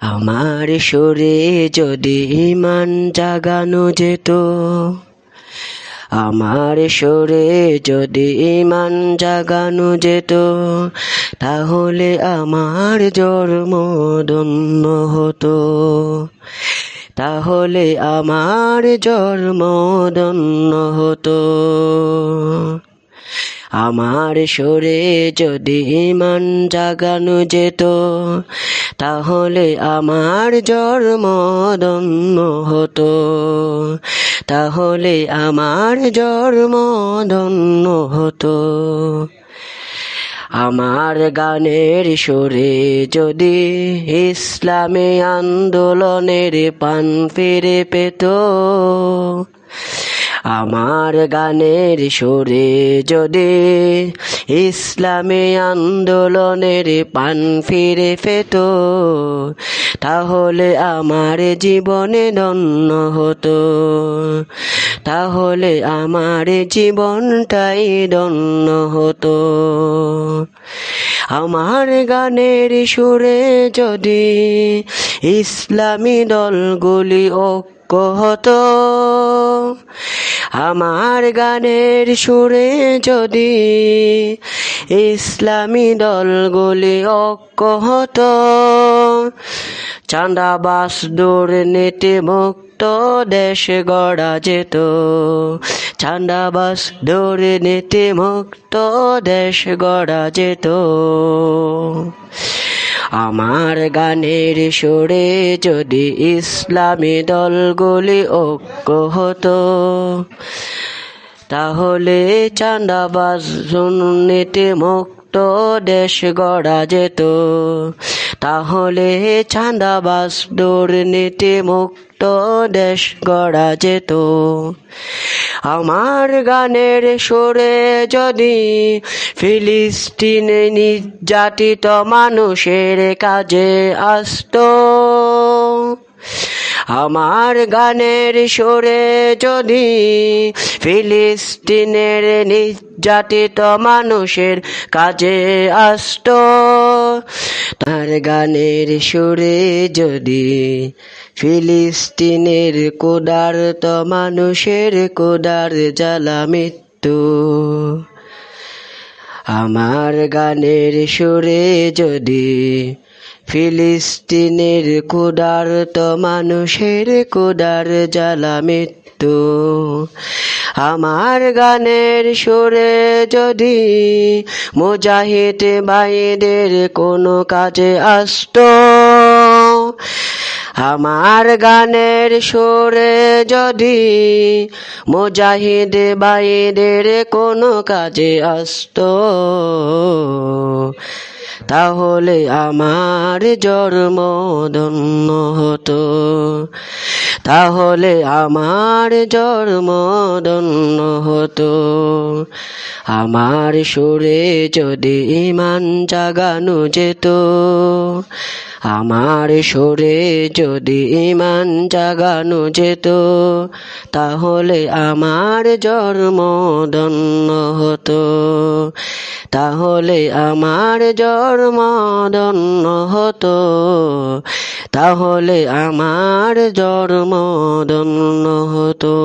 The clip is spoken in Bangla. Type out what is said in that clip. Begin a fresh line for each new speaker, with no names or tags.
আমার সুরে যদি ইমান জাগানো যেত, আমার সুরে যদি ইমান জাগানো যেত, তাহলে আমার জন্ম ধন্য হতো, তাহলে আমার জন্ম ধন্য হতো। আমার সুরে যদি ইমান জাগানো যেত, তাহলে আমার জন্ম ধন্য হতো, তাহলে আমার জন্ম ধন্য হতো। আমার গানের সুরে যদি ইসলামী আন্দোলনের পান ফিরে পেত, আমার গানের সুরে যদি ইসলামী আন্দোলনের পান ফিরে পেত, তাহলে আমার জীবনে ধন্য হতো, তাহলে আমার জীবনটাই ধন্য হতো। আমার গানের সুরে যদি ইসলামী দলগুলি ঐক্য হতো, আমার গানের সুরে যদি ইসলামী দলগুলি ঐক্য হতো, চাঁদাবাজ দুর্নীতি মুক্ত দেশ গড়া যেত, চাঁদাবাজ দুর্নীতি মুক্ত দেশ গড়া যেত। আমার গানের সুরে যদি ইসলামী দলগুলি ঐক্য হতো, তাহলে চাঁদাবাজ দুর্নীতি মুক্ত দেশ গড়া যেত, তাহলে চাঁদাবাজ দুর্নীতি মুক্ত দেশ গড়া যেত। আমার গানের সুরে যদি ফিলিস্তিনে নির্যাতিত মানুষের কাজে আসতো, আমার গানের সুরে যদি ফিলিস্তিনের নির্যাতিত মানুষের কাজে আসতো, তার গানের সুরে যদি ফিলিস্তিনের ক্ষুধার্ত মানুষের ক্ষুধার জ্বালা মৃত্যু, আমার গানের সুরে যদি ফিলিস্তিনের ক্ষুধার্ত মানুষের ক্ষুধার জ্বালা মৃত্যু, আমার গানের সুরে যদি মুজাহিদ ভাইদের কোনো কাজে আসতো, আমার গানের সুরে যদি মুজাহিদ ভাইদের কোনো কাজে আসতো, তাহলে আমার জন্ম ধন্য হতো, তাহলে আমার জন্ম ধন্য হতো। আমার সুরে যদি ইমান জাগানো যেত, আমার সুরে যদি ইমান জাগানো যেত, তাহলে আমার জন্ম ধন্য হতো, তাহলে আমার জন্ম ধন্য হতো, তাহলে আমার জন্ম ধন্য হতো।